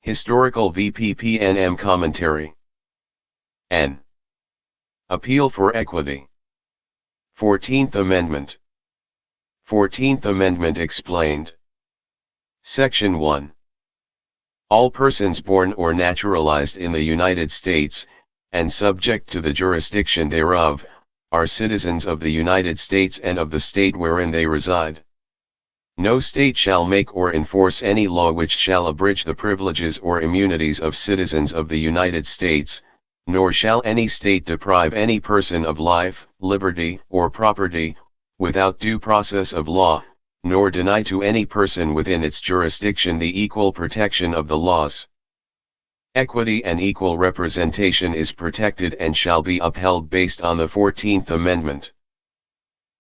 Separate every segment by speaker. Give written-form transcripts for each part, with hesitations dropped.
Speaker 1: Historical VPPNM Commentary. N. Appeal for Equity. 14th Amendment. 14th Amendment explained. Section 1. All persons born or naturalized in the United States, and subject to the jurisdiction thereof, are citizens of the United States and of the state wherein they reside. No state shall make or enforce any law which shall abridge the privileges or immunities of citizens of the United States, nor shall any state deprive any person of life, liberty, or property, without due process of law, nor deny to any person within its jurisdiction the equal protection of the laws. Equity and equal representation is protected and shall be upheld based on the 14th Amendment.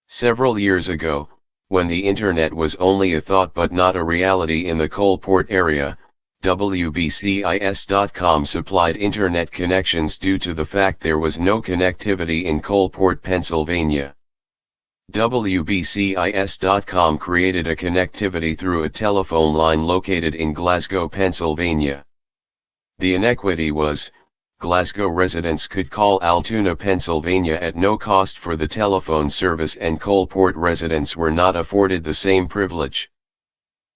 Speaker 1: Several years ago, when the Internet was only a thought but not a reality in the Coalport area, WBCIS.com supplied Internet connections due to the fact there was no connectivity in Coalport, Pennsylvania. WBCIS.com created a connectivity through a telephone line located in Glasgow, Pennsylvania. The inequity was, Glasgow residents could call Altoona, Pennsylvania at no cost for the telephone service, and Coalport residents were not afforded the same privilege.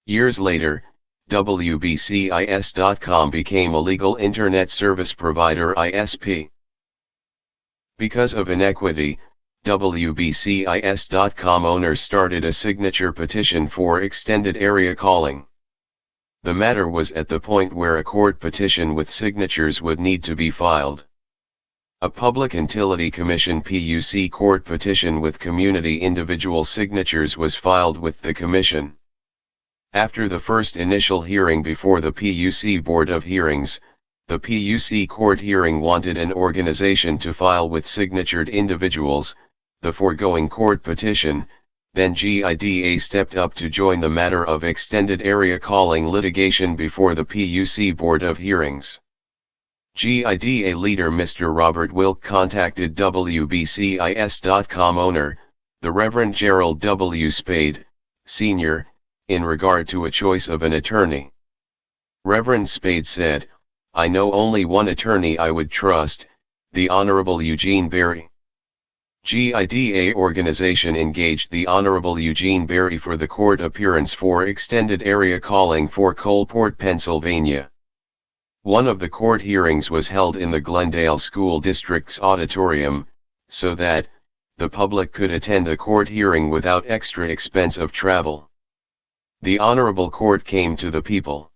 Speaker 1: Years later, WBCIS.com became a legal Internet service provider (ISP). Because of inequity, WBCIS.com owners started a signature petition for extended area calling. The matter was at the point where a court petition with signatures would need to be filed. A Public Utility Commission (PUC) court petition with community individual signatures was filed with the Commission. After the first initial hearing before the PUC Board of Hearings, the PUC court hearing wanted an organization to file with signatured individuals the foregoing court petition. Then GIDA stepped up to join the matter of extended area calling litigation before the PUC Board of Hearings. GIDA leader Mr. Robert Wilk contacted WBCIS.com owner, the Reverend Gerald W. Spade, Sr., in regard to a choice of an attorney. Reverend Spade said, "I know only one attorney I would trust, the Honorable Eugene Berry." GIDA organization engaged the Honorable Eugene Berry for the court appearance for extended area calling for Coalport, Pennsylvania. One of the court hearings was held in the Glendale School District's auditorium, so that the public could attend the court hearing without extra expense of travel. The Honorable Court came to the people.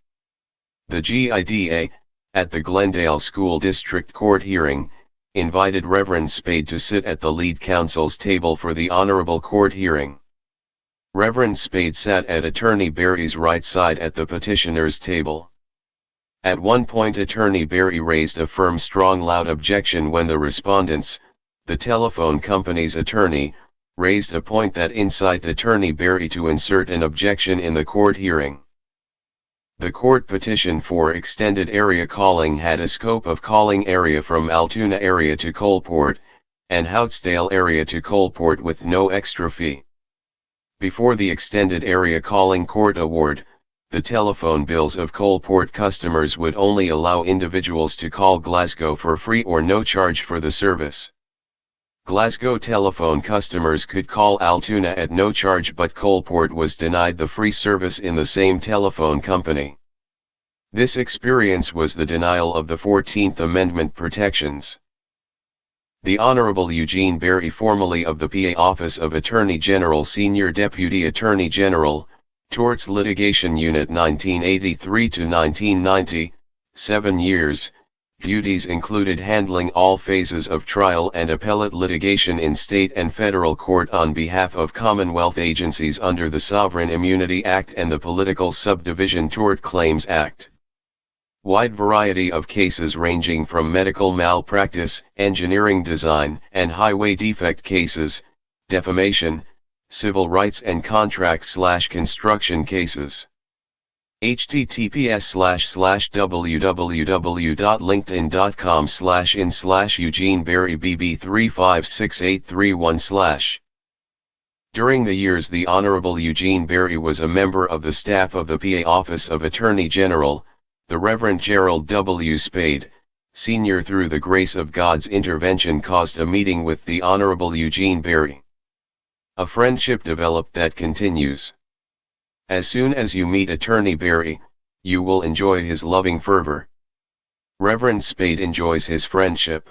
Speaker 1: The GIDA, at the Glendale School District court hearing, invited Reverend Spade to sit at the lead counsel's table for the Honorable Court hearing. Reverend Spade sat at Attorney Berry's right side at the petitioner's table. At one point Attorney Berry raised a firm, strong, loud objection when the respondents, the telephone company's attorney, raised a point that incited Attorney Berry to insert an objection in the court hearing. The court petition for extended area calling had a scope of calling area from Altoona area to Coalport, and Houtsdale area to Coalport with no extra fee. Before the extended area calling court award, the telephone bills of Coalport customers would only allow individuals to call Glasgow for free or no charge for the service. Glasgow telephone customers could call Altoona at no charge, but Coalport was denied the free service in the same telephone company. This experience was the denial of the 14th Amendment protections. The Honorable Eugene Berry, formerly of the PA Office of Attorney General, Senior Deputy Attorney General, Torts Litigation Unit 1983 to 1990, 7 years. Duties included handling all phases of trial and appellate litigation in state and federal court on behalf of Commonwealth agencies under the Sovereign Immunity Act and the Political Subdivision Tort Claims Act. Wide variety of cases ranging from medical malpractice, engineering design and highway defect cases, defamation, civil rights and contract/construction cases. https://www.linkedin.com/in/EugeneBerryBB356831/. During the years the Honorable Eugene Berry was a member of the staff of the PA Office of Attorney General, The Reverend Gerald W. Spade, Sr. through the grace of God's intervention caused a meeting with the Honorable Eugene Berry. A friendship developed that continues. As soon as you meet Attorney Berry, you will enjoy his loving fervor. Reverend Spade enjoys his friendship.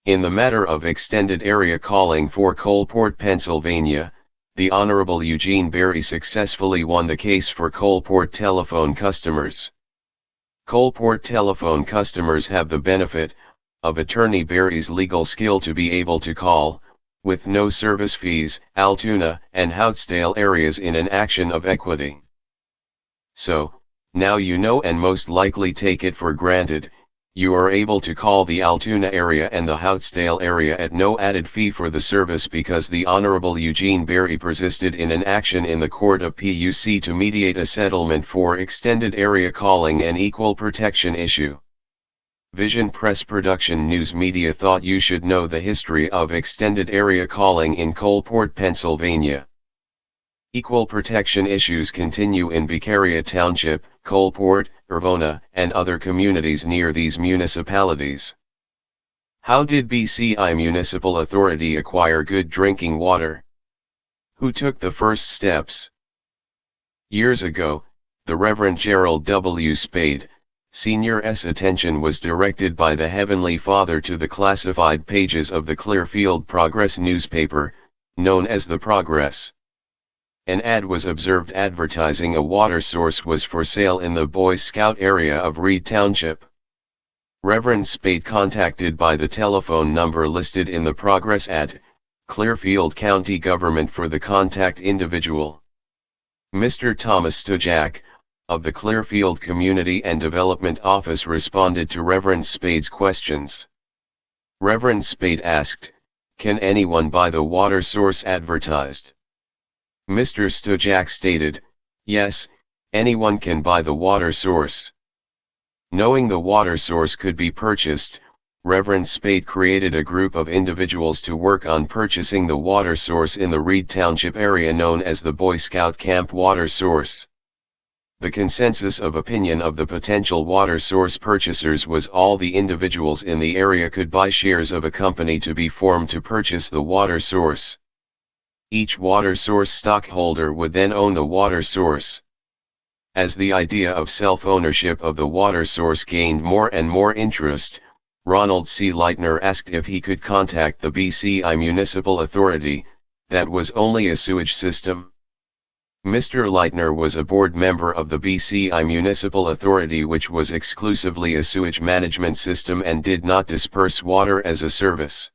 Speaker 1: In the matter of extended area calling for Coalport, Pennsylvania, the Honorable Eugene Berry successfully won the case for Coalport telephone customers. Coalport telephone customers have the benefit of Attorney Berry's legal skill to be able to call, with no service fees, Altoona and Houtsdale areas in an action of equity. So, now you know and most likely take it for granted, you are able to call the Altoona area and the Houtsdale area at no added fee for the service because the Honorable Eugene Berry persisted in an action in the Court of PUC to mediate a settlement for extended area calling and equal protection issue. Vision Press Production News Media thought you should know the history of extended area calling in Coalport, Pennsylvania. Equal protection issues continue in Beccaria Township, Coalport, Irvona, and other communities near these municipalities. How did BCI Municipal Authority acquire good drinking water? Who took the first steps? Years ago, the Reverend Gerald W. Spade, Sr.'s attention was directed by the Heavenly Father to the classified pages of the Clearfield Progress newspaper, known as the Progress. An ad was observed advertising a water source was for sale in the Boy Scout area of Reed Township. Reverend Spade, contacted by the telephone number listed in the Progress ad, Clearfield County Government for the contact individual. Mr. Thomas Stojak, of the Clearfield Community and Development Office, responded to Reverend Spade's questions. Reverend Spade asked, "Can anyone buy the water source advertised?" Mr. Stojak stated, "Yes, anyone can buy the water source." Knowing the water source could be purchased, Reverend Spade created a group of individuals to work on purchasing the water source in the Reed Township area known as the Boy Scout Camp water source. The consensus of opinion of the potential water source purchasers was all the individuals in the area could buy shares of a company to be formed to purchase the water source. Each water source stockholder would then own the water source. As the idea of self-ownership of the water source gained more and more interest, Ronald C. Leitner asked if he could contact the BCI Municipal Authority, that was only a sewage system. Mr. Leitner was a board member of the BCI Municipal Authority, which was exclusively a sewage management system and did not disperse water as a service.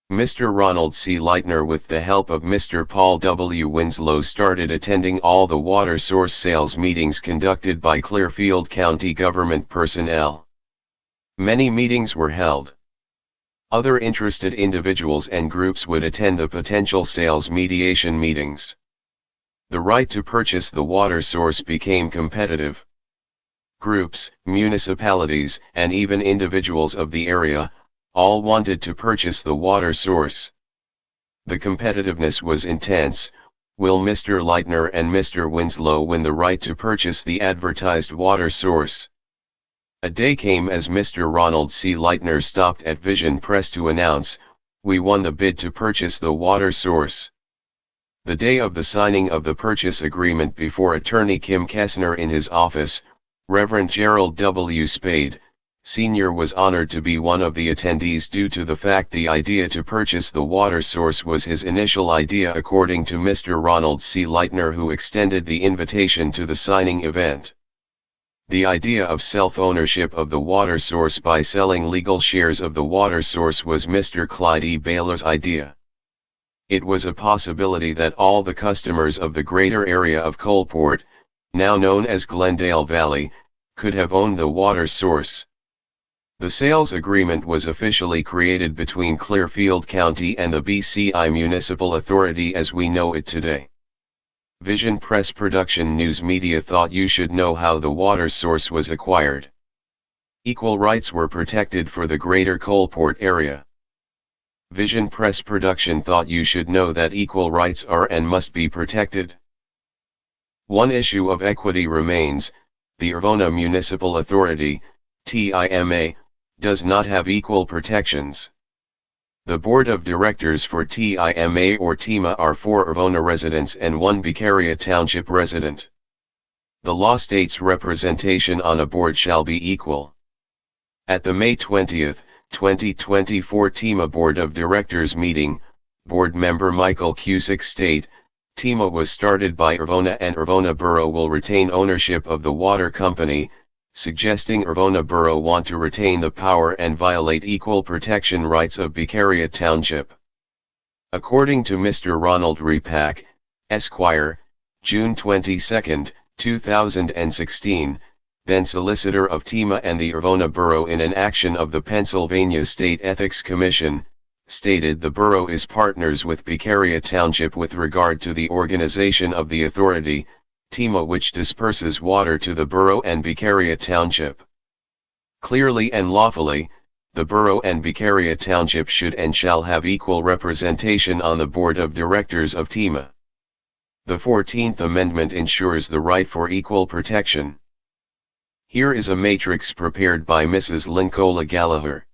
Speaker 1: Mr. Ronald C. Leitner, with the help of Mr. Paul W. Winslow, started attending all the water source sales meetings conducted by Clearfield County government personnel. Many meetings were held. Other interested individuals and groups would attend the potential sales mediation meetings. The right to purchase the water source became competitive. Groups, municipalities, and even individuals of the area all wanted to purchase the water source. The competitiveness was intense. Will Mr. Leitner and Mr. Winslow win the right to purchase the advertised water source? A day came as Mr. Ronald C. Leitner stopped at Vision Press to announce, "We won the bid to purchase the water source." The day of the signing of the purchase agreement before Attorney Kim Kessner in his office, Reverend Gerald W. Spade, Sr. was honored to be one of the attendees due to the fact the idea to purchase the water source was his initial idea, according to Mr. Ronald C. Leitner, who extended the invitation to the signing event. The idea of self-ownership of the water source by selling legal shares of the water source was Mr. Clyde E. Baylor's idea. It was a possibility that all the customers of the greater area of Coalport, now known as Glendale Valley, could have owned the water source. The sales agreement was officially created between Clearfield County and the BCI Municipal Authority as we know it today. Vision Press Production News Media thought you should know how the water source was acquired. Equal rights were protected for the greater Coalport area. Vision Press Production thought you should know that equal rights are and must be protected. One issue of equity remains: the Irvona Municipal Authority, TIMA, does not have equal protections. The Board of Directors for TIMA or TIMA are 4 Irvona residents and 1 Beccaria Township resident. The law states representation on a board shall be equal. At the May 20, 2024 TIMA Board of Directors meeting, Board Member Michael Cusick stated, TIMA was started by Irvona and Irvona Borough will retain ownership of the water company, suggesting Irvona Borough want to retain the power and violate equal protection rights of Beccaria Township. According to Mr. Ronald Repack, Esquire, June 22, 2016, then solicitor of TIMA and the Irvona Borough in an action of the Pennsylvania State Ethics Commission, stated the borough is partners with Beccaria Township with regard to the organization of the authority, TIMA, which disperses water to the borough and Beccaria Township. Clearly and lawfully, the borough and Beccaria Township should and shall have equal representation on the board of directors of TIMA. The 14th Amendment ensures the right for equal protection. Here is a matrix prepared by Mrs. Lincola Gallagher.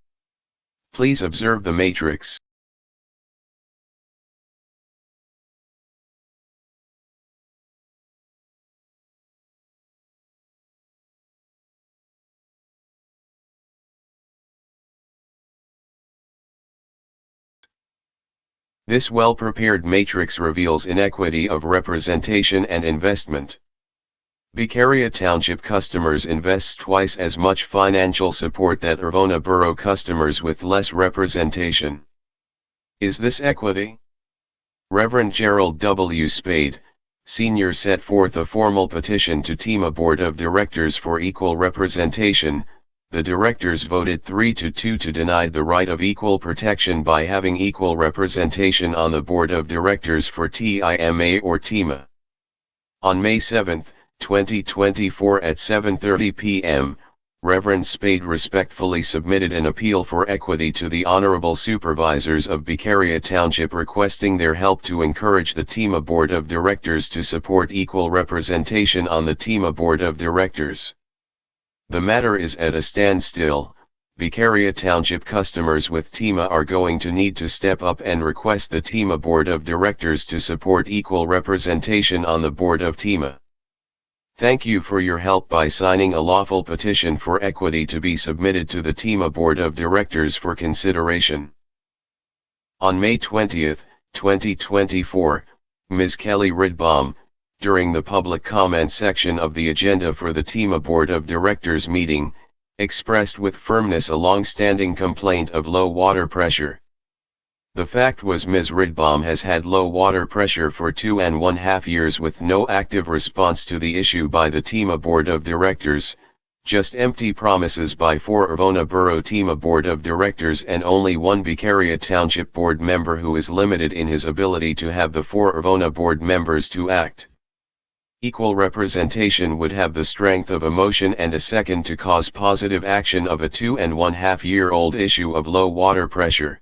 Speaker 1: Please observe the matrix. This well-prepared matrix reveals inequity of representation and investment. Beccaria Township customers invest twice as much financial support that Irvona Borough customers with less representation. Is this equity? Reverend Gerald W. Spade, Sr. set forth a formal petition to TIMA Board of Directors for equal representation. The directors voted 3-2 to deny the right of equal protection by having equal representation on the board of directors for TIMA or TIMA. On May 7, 2024 at 7:30 p.m., Reverend Spade respectfully submitted an appeal for equity to the Honorable Supervisors of Beccaria Township requesting their help to encourage the TIMA Board of Directors to support equal representation on the TIMA Board of Directors. The matter is at a standstill. Beccaria Township customers with TIMA are going to need to step up and request the TIMA Board of Directors to support equal representation on the board of TIMA. Thank you for your help by signing a lawful petition for equity to be submitted to the TIMA Board of Directors for consideration. On May 20, 2024, Ms. Kelly Ridbaum, during the public comment section of the agenda for the TIMA Board of Directors meeting, expressed with firmness a long-standing complaint of low water pressure. The fact was Ms. Ridbaum has had low water pressure for 2.5 years with no active response to the issue by the TIMA Board of Directors, just empty promises by 4 Irvona Borough TIMA Board of Directors and only 1 Beccaria Township Board member who is limited in his ability to have the 4 Irvona Board members to act. Equal representation would have the strength of a motion and a second to cause positive action of a 2.5-year-old issue of low water pressure.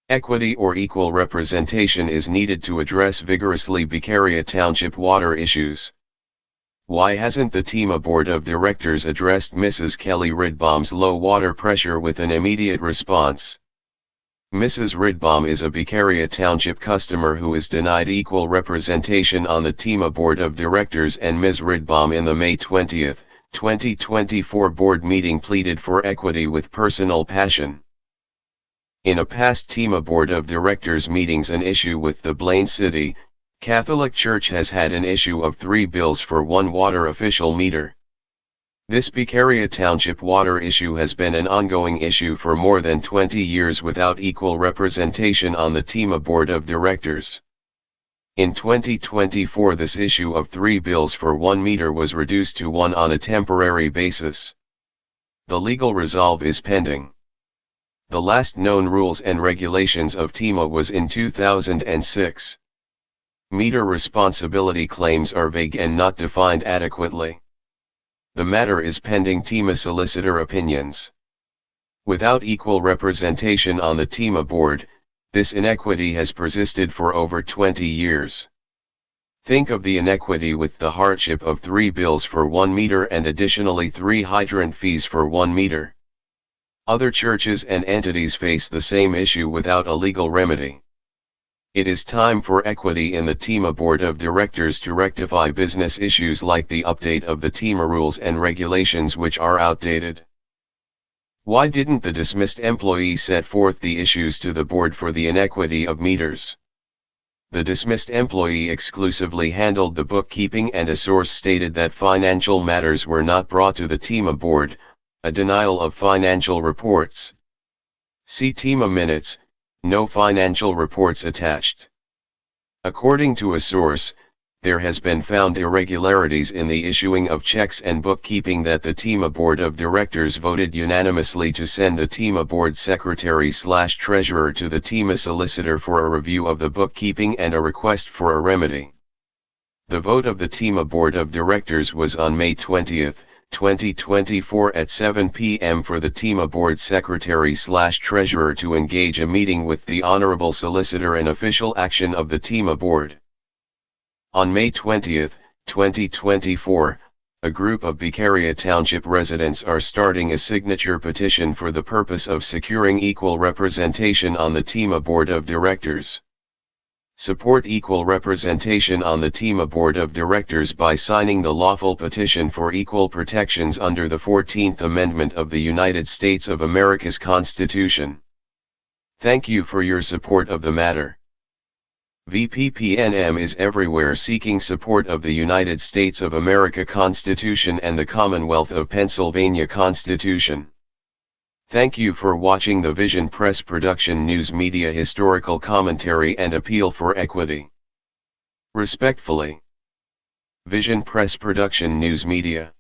Speaker 1: Equity or equal representation is needed to address vigorously Beccaria Township water issues. Why hasn't the TIMA Board of Directors addressed Mrs. Kelly Ridbaum's low water pressure with an immediate response? Mrs. Ridbaum is a Beccaria Township customer who is denied equal representation on the TIMA Board of Directors, and Ms. Ridbaum in the May 20, 2024 board meeting pleaded for equity with personal passion. In a past TIMA Board of Directors meetings, an issue with the Blaine City Catholic Church has had an issue of 3 bills for 1 water official meter. This Beccaria Township water issue has been an ongoing issue for more than 20 years without equal representation on the TIMA Board of Directors. In 2024 this issue of 3 bills for 1 meter was reduced to 1 on a temporary basis. The legal resolve is pending. The last known rules and regulations of TIMA was in 2006. Meter responsibility claims are vague and not defined adequately. The matter is pending TIMA solicitor opinions. Without equal representation on the TIMA board, this inequity has persisted for over 20 years. Think of the inequity with the hardship of 3 bills for 1 meter and additionally 3 hydrant fees for 1 meter. Other churches and entities face the same issue without a legal remedy. It is time for equity in the TEMA Board of Directors to rectify business issues like the update of the TEMA rules and regulations which are outdated. Why didn't the dismissed employee set forth the issues to the board for the inequity of meters? The dismissed employee exclusively handled the bookkeeping, and a source stated that financial matters were not brought to the TEMA board, a denial of financial reports. See TEMA minutes. No financial reports attached. According to a source, there has been found irregularities in the issuing of checks and bookkeeping that the TEMA Board of Directors voted unanimously to send the TEMA Board Secretary/Treasurer to the TEMA Solicitor for a review of the bookkeeping and a request for a remedy. The vote of the TEMA Board of Directors was on May 20, 2024 at 7 p.m. for the TEMA Board Secretary/Treasurer to engage a meeting with the Honorable Solicitor in official action of the TEMA Board. On May 20, 2024, a group of Beccaria Township residents are starting a signature petition for the purpose of securing equal representation on the TEMA Board of Directors. Support equal representation on the TEMA Board of Directors by signing the lawful petition for equal protections under the 14th Amendment of the United States of America's Constitution. Thank you for your support of the matter. VPPNM is everywhere seeking support of the United States of America Constitution and the Commonwealth of Pennsylvania Constitution. Thank you for watching the Vision Press Production News Media Historical Commentary and Appeal for Equity. Respectfully, Vision Press Production News Media.